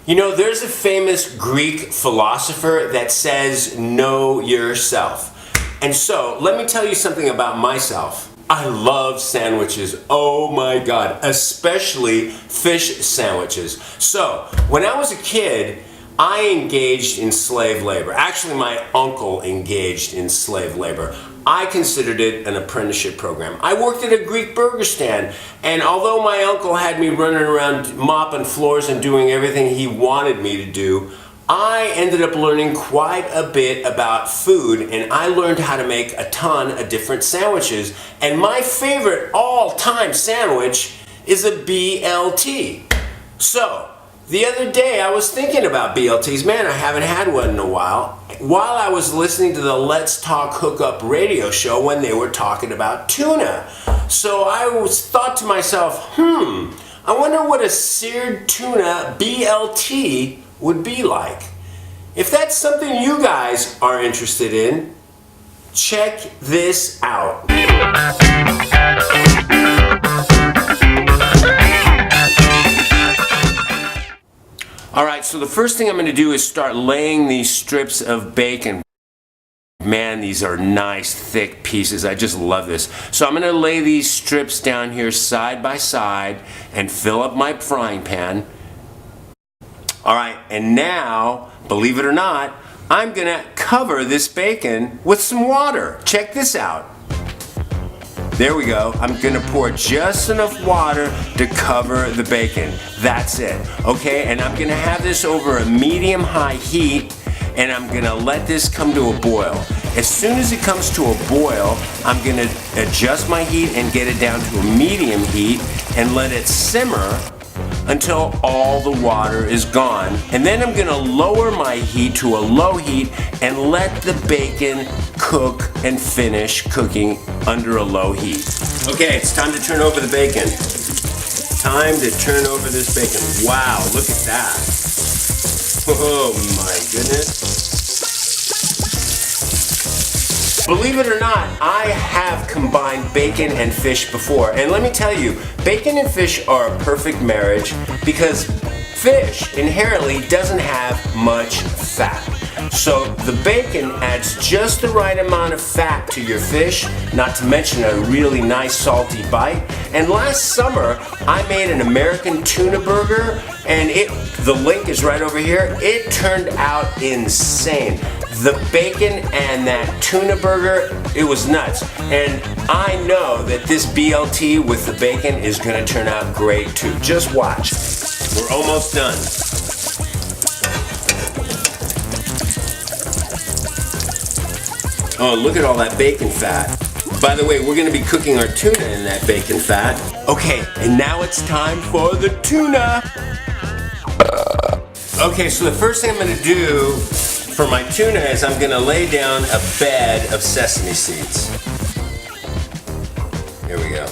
You know, there's a famous Greek philosopher that says, know yourself. And so, let me tell you something about myself. I love sandwiches. Oh my God, especially fish sandwiches. So, when I was a kid, I engaged in slave labor. Actually, my uncle engaged in slave labor. I considered it an apprenticeship program. I worked at a Greek burger stand, and although my uncle had me running around mopping floors and doing everything he wanted me to do, I ended up learning quite a bit about food, and I learned how to make a ton of different sandwiches. And my favorite all-time sandwich is a BLT. So, the other day I was thinking about BLTs. Man, I haven't had one in a while. While I was listening to the Let's Talk Hookup radio show when they were talking about tuna. So I thought to myself, I wonder what a seared tuna BLT would be like. If that's something you guys are interested in, check this out. Alright, so the first thing I'm going to do is start laying these strips of bacon. Man, these are nice, thick pieces. I just love this. So I'm going to lay these strips down here side by side and fill up my frying pan. Alright, and now, believe it or not, I'm going to cover this bacon with some water. Check this out. There we go. I'm going to pour just enough water to cover the bacon. That's it. Okay, and I'm going to have this over a medium-high heat, and I'm going to let this come to a boil. As soon as it comes to a boil, I'm going to adjust my heat and get it down to a medium heat and let it simmer until all the water is gone. And then I'm going to lower my heat to a low heat and let the bacon cook and finish cooking under a low heat. Okay, it's time to turn over the bacon. Time to turn over this bacon. Wow, look at that. Oh my goodness. Believe it or not, I have combined bacon and fish before. And let me tell you, bacon and fish are a perfect marriage because fish inherently doesn't have much fat. So the bacon adds just the right amount of fat to your fish, not to mention a really nice salty bite. And last summer, I made an American tuna burger, and the link is right over here. It turned out insane. The bacon and that tuna burger, it was nuts. And I know that this BLT with the bacon is gonna turn out great too. Just watch. We're almost done. Oh, look at all that bacon fat. By the way, we're gonna be cooking our tuna in that bacon fat. Okay, and now it's time for the tuna. Okay, so the first thing I'm gonna do for my tuna is I'm gonna lay down a bed of sesame seeds. Here we go.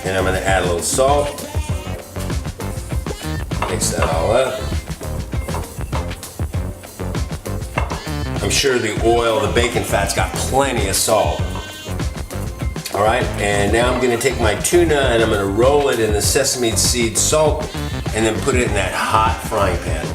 And I'm gonna add a little salt. Mix that all up. I'm sure the oil, the bacon fat's got plenty of salt. All right, and now I'm gonna take my tuna and I'm gonna roll it in the sesame seed salt and then put it in that hot frying pan.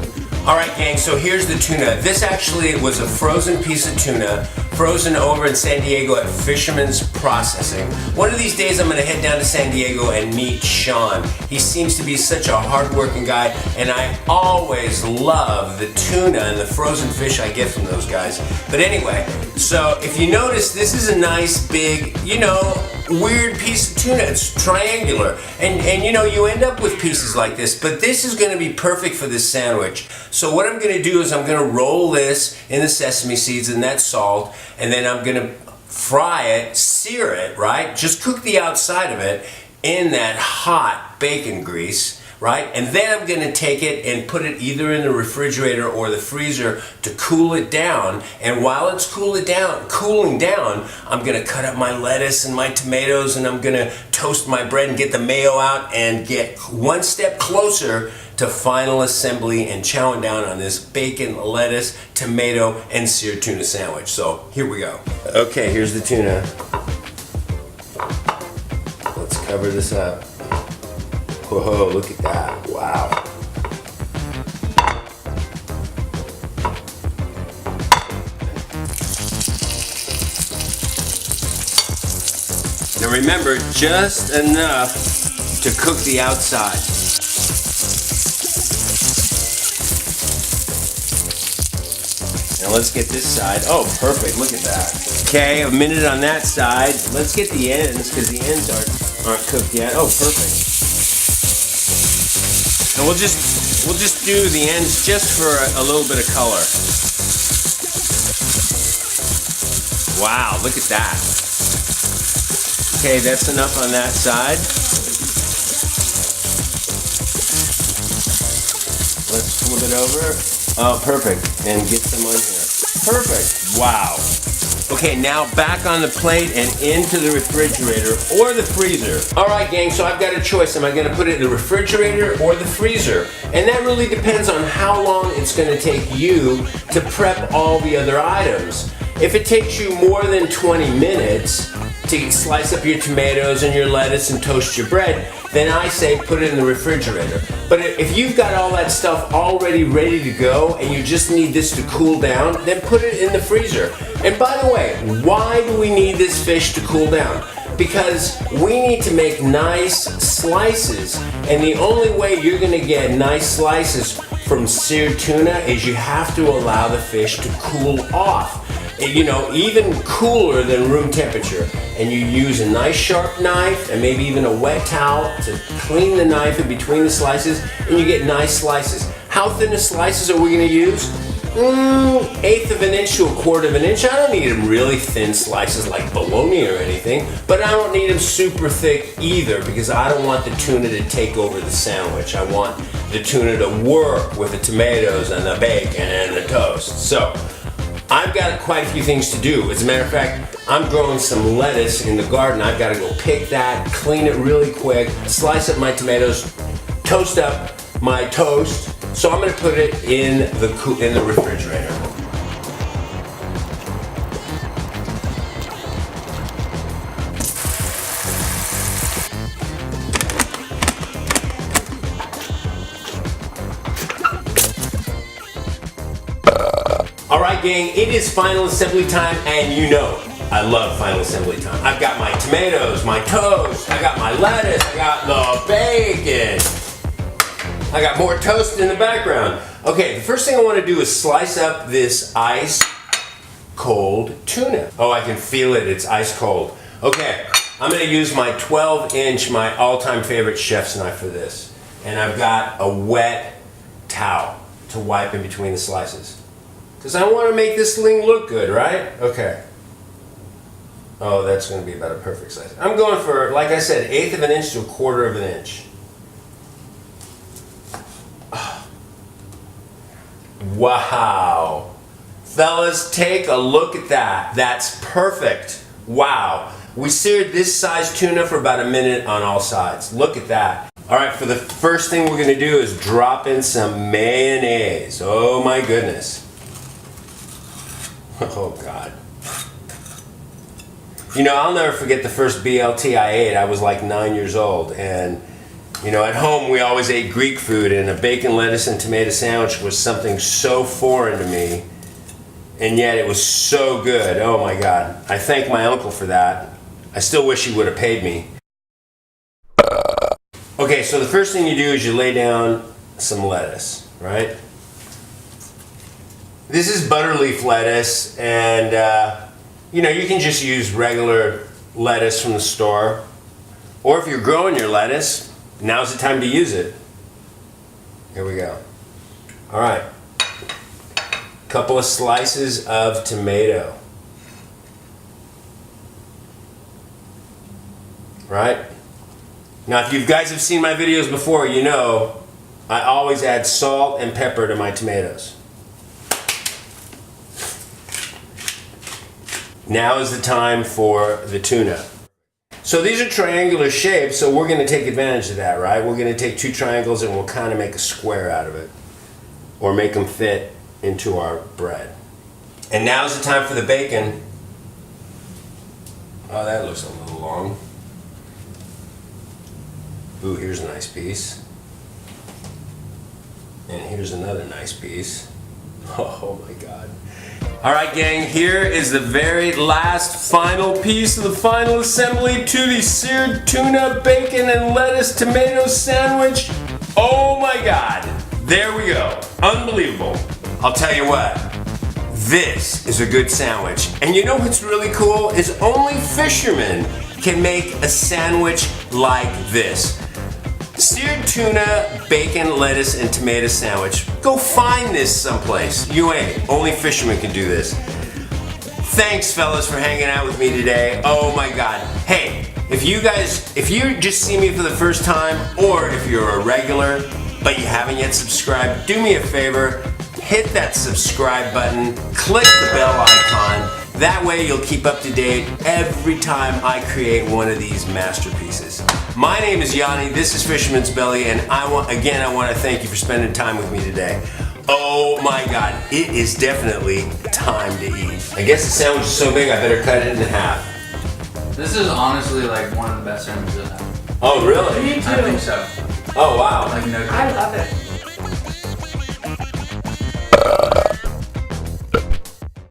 All right, gang, so here's the tuna. This actually was a frozen piece of tuna, frozen over in San Diego at Fisherman's Processing. One of these days I'm gonna head down to San Diego and meet Sean. He seems to be such a hardworking guy, and I always love the tuna and the frozen fish I get from those guys. But anyway, so if you notice, this is a nice big, weird piece of tuna. It's triangular, and you end up with pieces like this, but this is going to be perfect for this sandwich. So what I'm going to do is I'm going to roll this in the sesame seeds and that salt, and then I'm going to fry it, sear it, right? Just cook the outside of it in that hot bacon grease, right? And then I'm going to take it and put it either in the refrigerator or the freezer to cool it down. And while it's cooling down, I'm going to cut up my lettuce and my tomatoes, and I'm going to toast my bread and get the mayo out and get one step closer to final assembly and chowing down on this bacon, lettuce, tomato, and seared tuna sandwich. So here we go. Okay, here's the tuna. Let's cover this up. Whoa, look at that, wow. Now remember, just enough to cook the outside. Now let's get this side. Oh, perfect, look at that. Okay, a minute on that side. Let's get the ends, because the ends aren't cooked yet. Oh, perfect. And we'll just do the ends just for a little bit of color. Wow, look at that. Okay, that's enough on that side. Let's flip it over. Oh, perfect. And get some on here. Perfect. Wow. Okay, now back on the plate and into the refrigerator or the freezer. All right, gang, so I've got a choice. Am I gonna put it in the refrigerator or the freezer? And that really depends on how long it's gonna take you to prep all the other items. If it takes you more than 20 minutes to slice up your tomatoes and your lettuce and toast your bread, then I say put it in the refrigerator. But if you've got all that stuff already ready to go and you just need this to cool down, then put it in the freezer. And by the way, why do we need this fish to cool down? Because we need to make nice slices, and the only way you're gonna get nice slices from seared tuna is you have to allow the fish to cool off. You know, even cooler than room temperature. And you use a nice sharp knife and maybe even a wet towel to clean the knife in between the slices, and you get nice slices. How thin of slices are we gonna use? 1/8 of an inch to 1/4 of an inch. I don't need them really thin slices like bologna or anything, but I don't need them super thick either because I don't want the tuna to take over the sandwich. I want the tuna to work with the tomatoes and the bacon and the toast. So, I've got quite a few things to do. As a matter of fact, I'm growing some lettuce in the garden. I've got to go pick that, clean it really quick, slice up my tomatoes, toast up my toast. So I'm going to put it in the refrigerator. All right, gang, it is final assembly time, and you know I love final assembly time. I've got my tomatoes, my toast, I got my lettuce, I got the bacon. I got more toast in the background. Okay, the first thing I want to do is slice up this ice cold tuna. Oh, I can feel it, it's ice cold. Okay, I'm going to use my 12-inch, my all-time favorite chef's knife for this. And I've got a wet towel to wipe in between the slices. Because I want to make this thing look good, right? Okay. Oh, that's going to be about a perfect size. I'm going for, like I said, 1/8 of an inch to 1/4 of an inch. Oh. Wow. Fellas, take a look at that. That's perfect. Wow. We seared this size tuna for about a minute on all sides. Look at that. All right, for the first thing we're going to do is drop in some mayonnaise. Oh my goodness. Oh God. You know, I'll never forget the first BLT I ate. I was like 9 years old, and you know, at home we always ate Greek food, and a bacon, lettuce, and tomato sandwich was something so foreign to me, and yet it was so good. Oh my God. I thank my uncle for that. I still wish he would have paid me. Okay, so the first thing you do is you lay down some lettuce, right? This is butterleaf lettuce, and you know, you can just use regular lettuce from the store. Or if you're growing your lettuce, now's the time to use it. Here we go. All right. Couple of slices of tomato. Right? Now, if you guys have seen my videos before, you know I always add salt and pepper to my tomatoes. Now is the time for the tuna. So these are triangular shapes, so we're going to take advantage of that, right? We're going to take two triangles and we'll kind of make a square out of it, or make them fit into our bread. And now is the time for the bacon. Oh, that looks a little long. Ooh, here's a nice piece. And here's another nice piece. Oh my God. All right, gang, here is the very last final piece of the final assembly to the seared tuna, bacon, and lettuce tomato sandwich. Oh my God. There we go. Unbelievable. I'll tell you what. This is a good sandwich. And you know what's really cool is only Fisherman can make a sandwich like this. Seared tuna, bacon, lettuce, and tomato sandwich. Go find this someplace. You ain't. Only Fisherman can do this. Thanks, fellas, for hanging out with me today. Oh my God. Hey, if you just see me for the first time, or if you're a regular, but you haven't yet subscribed, do me a favor. Hit that subscribe button, click the bell icon. That way you'll keep up to date every time I create one of these masterpieces. My name is Yanni, this is Fisherman's Belly, and I want to thank you for spending time with me today. Oh my God, it is definitely time to eat. I guess the sandwich is so big I better cut it in half. This is honestly like one of the best sandwiches I've had. Oh really? Me too. I think so. Oh wow. Like no I